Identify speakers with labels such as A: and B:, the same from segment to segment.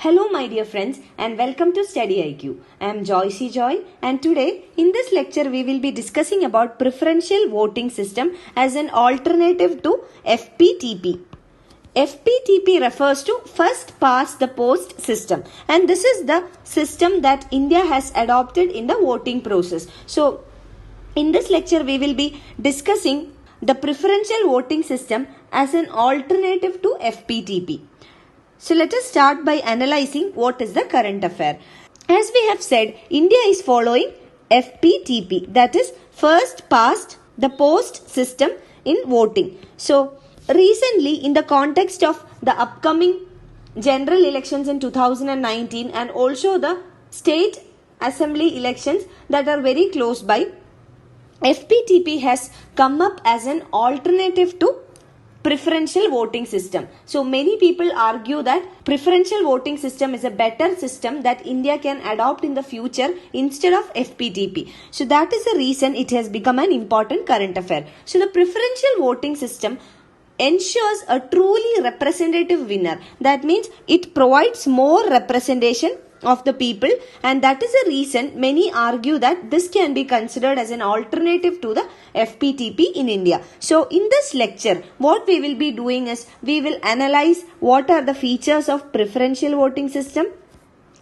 A: Hello my dear friends and welcome to Study IQ. I am Joycey Joy and today in this lecture we will be discussing about preferential voting system as an alternative to FPTP. FPTP refers to first past the post system and this is the system that India has adopted in the voting process. So in this lecture we will be discussing the preferential voting system as an alternative to FPTP. So let us start by analyzing what is the current affair. As we have said, India is following FPTP, that is first past the post system in voting. So recently in the context of the upcoming general elections in 2019 and also the state assembly elections that are very close by, FPTP has come up as an alternative to preferential voting system. So many people argue that preferential voting system is a better system that India can adopt in the future instead of FPTP. So that is the reason it has become an important current affair. So the preferential voting system ensures a truly representative winner. That means it provides more representation of the people, and that is the reason many argue that this can be considered as an alternative to the FPTP in India. So in this lecture what we will be doing is we will analyze what are the features of preferential voting system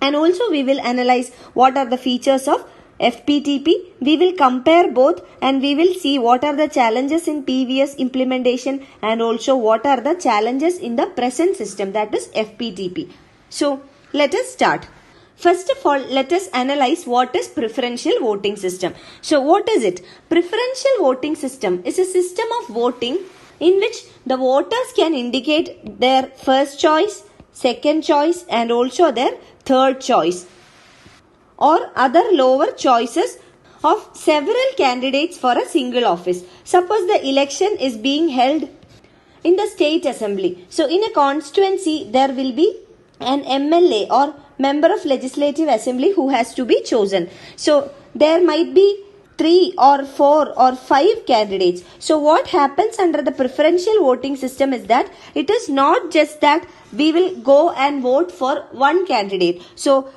A: and also we will analyze what are the features of FPTP. We will compare both and we will see what are the challenges in previous implementation and also what are the challenges in the present system, that is FPTP. So let us start. First of all, let us analyze what is preferential voting system. So what is it? Preferential voting system is a system of voting in which the voters can indicate their first choice, second choice and also their third choice or other lower choices of several candidates for a single office. Suppose the election is being held in the state assembly. So in a constituency there will be an MLA or member of legislative assembly who has to be chosen. So there might be 3 or 4 or 5 candidates. So what happens under the preferential voting system is that it is not just that we will go and vote for one candidate. So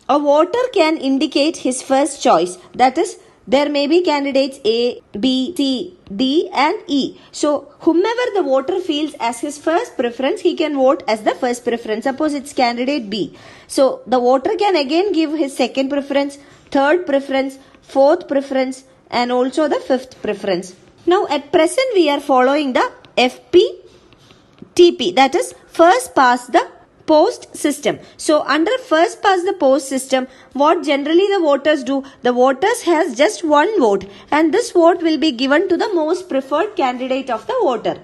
A: a voter can indicate his first choice, that is there may be candidates A, B, C, D and E. So whomever the voter feels as his first preference, he can vote as the first preference. Suppose it's candidate B. So the voter can again give his second preference, third preference, fourth preference and also the fifth preference. Now at present we are following the FPTP, that is first past the post system. So under first past the post system, what generally the voters do, the voters has just one vote and this vote will be given to the most preferred candidate of the voter.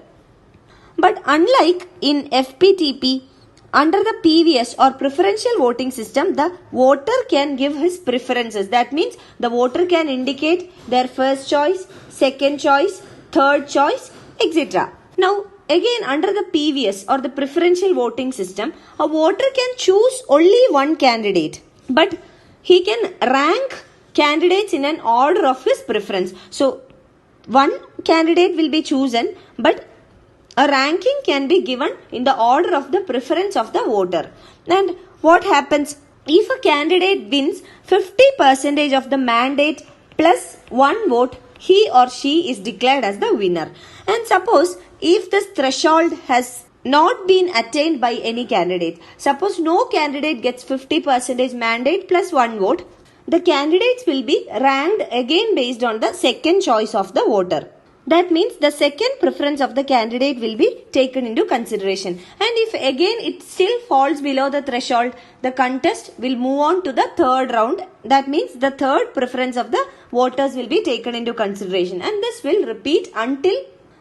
A: But unlike in FPTP, under the PVS or preferential voting system, the voter can give his preferences. That means the voter can indicate their first choice, second choice, third choice, etc. Now again, under the PVS or the preferential voting system, a voter can choose only one candidate, but he can rank candidates in an order of his preference. So, one candidate will be chosen, but a ranking can be given in the order of the preference of the voter. And what happens? If a candidate wins 50% of the mandate plus one vote, he or she is declared as the winner. And suppose if this threshold has not been attained by any candidate, suppose no candidate gets 50% mandate plus one vote, the candidates will be ranked again based on the second choice of the voter. That means the second preference of the candidate will be taken into consideration. And if again it still falls below the threshold, the contest will move on to the third round. That means the third preference of the voters will be taken into consideration. And this will repeat until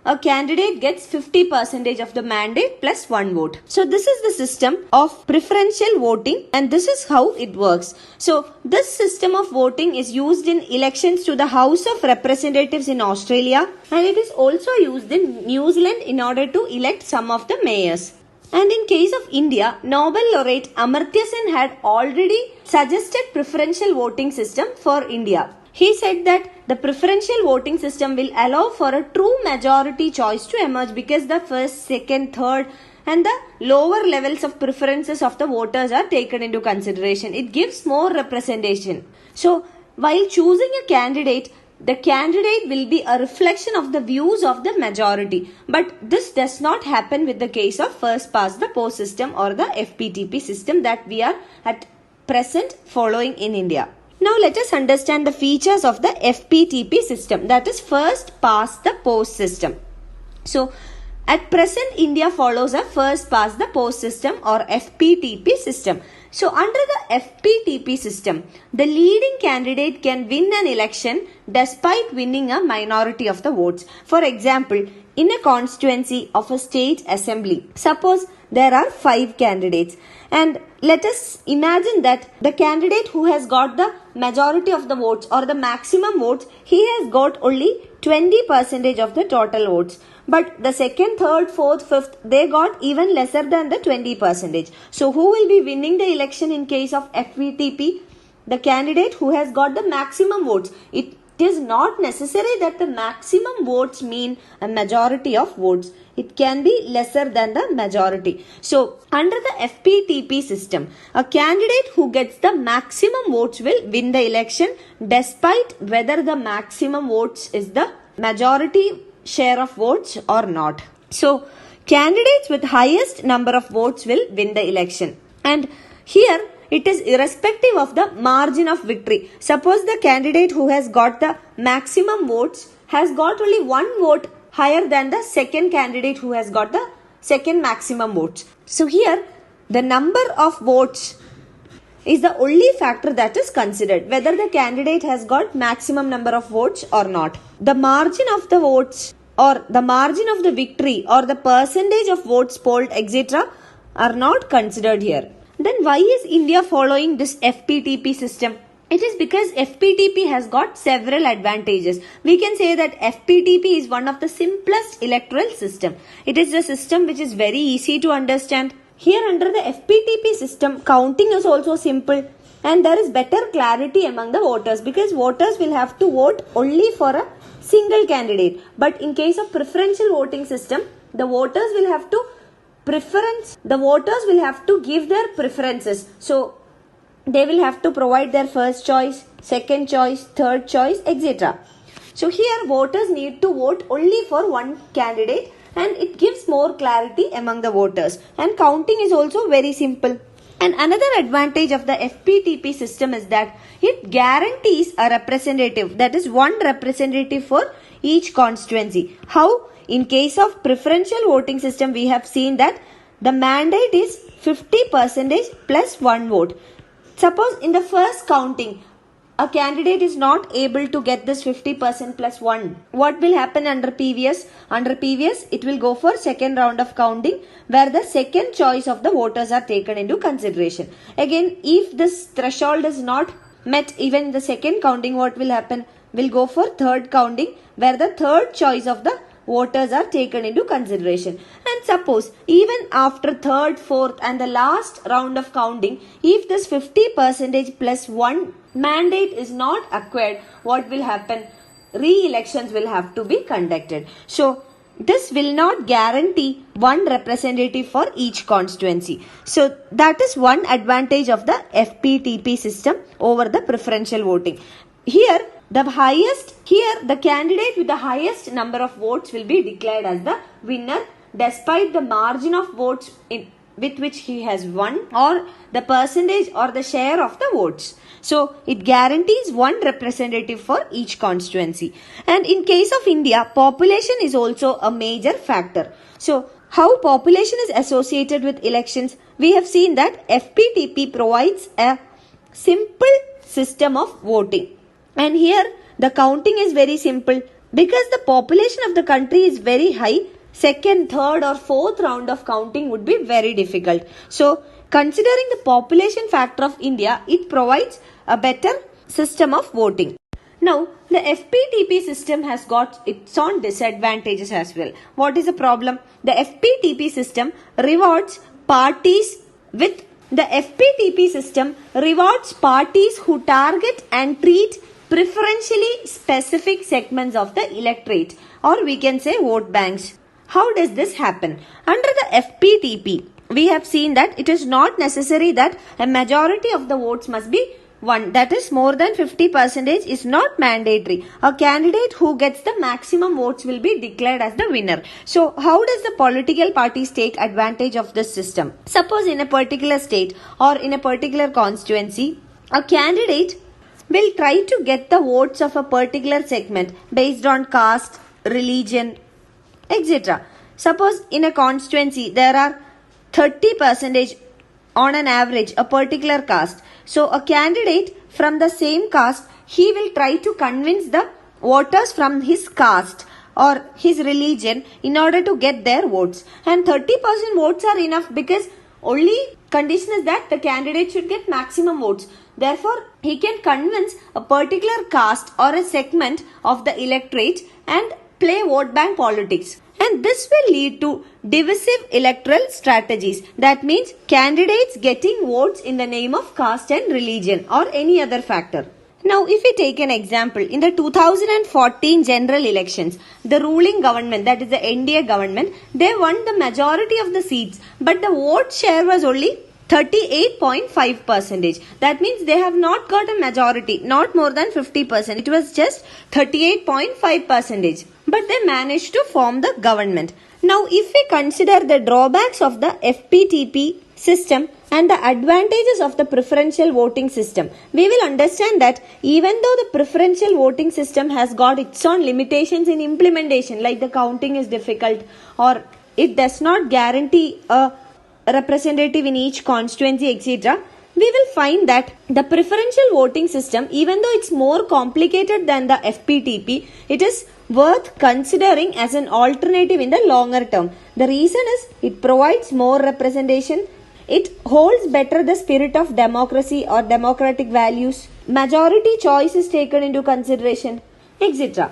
A: a candidate gets 50% of the mandate plus one vote. So this is the system of preferential voting and this is how it works. So this system of voting is used in elections to the House of Representatives in Australia and it is also used in New Zealand in order to elect some of the mayors. And in case of India, Nobel laureate Amartya Sen had already suggested preferential voting system for India. He said that the preferential voting system will allow for a true majority choice to emerge because the first, second, third and the lower levels of preferences of the voters are taken into consideration. It gives more representation. So, while choosing a candidate, the candidate will be a reflection of the views of the majority. But this does not happen with the case of first past the post system or the FPTP system that we are at present following in India. Now let us understand the features of the FPTP system, that is first past the post system. So at present India follows a first past the post system or FPTP system. So under the FPTP system, the leading candidate can win an election despite winning a minority of the votes. For example, in a constituency of a state assembly, suppose there are 5 candidates, and let us imagine that the candidate who has got the majority of the votes or the maximum votes, he has got only 20% of the total votes. But the second, third, fourth, fifth, they got even lesser than the 20%. So who will be winning the election in case of FPTP? The candidate who has got the maximum votes. It is not necessary that the maximum votes mean a majority of votes. It can be lesser than the majority. So under the FPTP system, a candidate who gets the maximum votes will win the election despite whether the maximum votes is the majority share of votes or not. So candidates with highest number of votes will win the election. And here it is irrespective of the margin of victory. Suppose the candidate who has got the maximum votes has got only one vote higher than the second candidate who has got the second maximum votes. So here the number of votes is the only factor that is considered, whether the candidate has got maximum number of votes or not. The margin of the votes or the margin of the victory or the percentage of votes polled, etc. are not considered here. Then why is India following this FPTP system? It is because FPTP has got several advantages. We can say that FPTP is one of the simplest electoral system. It is a system which is very easy to understand. Here under the FPTP system, counting is also simple and there is better clarity among the voters because voters will have to vote only for a single candidate. But in case of preferential voting system, the voters will have to give their preferences. So they will have to provide their first choice, second choice, third choice, etc. So here voters need to vote only for one candidate and it gives more clarity among the voters. And counting is also very simple. And another advantage of the FPTP system is that it guarantees a representative, that is one representative for each constituency. How? In case of preferential voting system, we have seen that the mandate is 50% plus one vote. Suppose in the first counting, a candidate is not able to get this 50% plus 1. What will happen under PVS? Under PVS, it will go for second round of counting where the second choice of the voters are taken into consideration. Again, if this threshold is not met even in the second counting, what will happen? We'll go for third counting where the third choice of the voters are taken into consideration. And suppose even after third, fourth and the last round of counting, if this 50% plus 1 mandate is not acquired, what will happen? Re-elections will have to be conducted. So this will not guarantee one representative for each constituency. So that is one advantage of the FPTP system over the preferential voting. Here the candidate with the highest number of votes will be declared as the winner despite the margin of votes with which he has won or the percentage or the share of the votes. So it guarantees one representative for each constituency. And in case of India, population is also a major factor. So how population is associated with elections? We have seen that FPTP provides a simple system of voting. And here the counting is very simple because the population of the country is very high. Second, third or fourth round of counting would be very difficult. So considering the population factor of India, it provides a better system of voting. Now, the FPTP system has got its own disadvantages as well. What is the problem? The FPTP system rewards parties who target and treat preferentially specific segments of the electorate, or we can say vote banks. How does this happen? Under the FPTP, we have seen that it is not necessary that a majority of the votes must be one, that is more than 50% is not mandatory. A candidate who gets the maximum votes will be declared as the winner. So how does the political parties take advantage of this system? Suppose in a particular state or in a particular constituency, a candidate will try to get the votes of a particular segment based on caste, religion, etc. Suppose in a constituency there are 30% on an average a particular caste. So a candidate from the same caste, he will try to convince the voters from his caste or his religion in order to get their votes. And 30% votes are enough because only condition is that the candidate should get maximum votes. Therefore, he can convince a particular caste or a segment of the electorate and play vote bank politics. And this will lead to divisive electoral strategies. That means candidates getting votes in the name of caste and religion or any other factor. Now, if we take an example, in the 2014 general elections, the ruling government, that is the NDA government, they won the majority of the seats, but the vote share was only 38.5%. That means they have not got a majority, not more than 50%. It was just 38.5%. But they managed to form the government. Now, if we consider the drawbacks of the FPTP system and the advantages of the preferential voting system, we will understand that even though the preferential voting system has got its own limitations in implementation, like the counting is difficult or it does not guarantee a representative in each constituency, etc., we will find that the preferential voting system, even though it's more complicated than the FPTP, it is worth considering as an alternative in the longer term. The reason is it provides more representation, it holds better the spirit of democracy or democratic values, majority choice is taken into consideration, etc.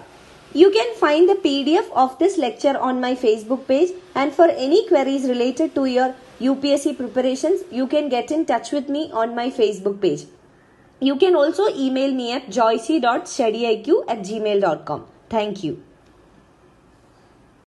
A: You can find the PDF of this lecture on my Facebook page, and for any queries related to your UPSC preparations, you can get in touch with me on my Facebook page. You can also email me at joyce.studyiq@gmail.com. Thank you.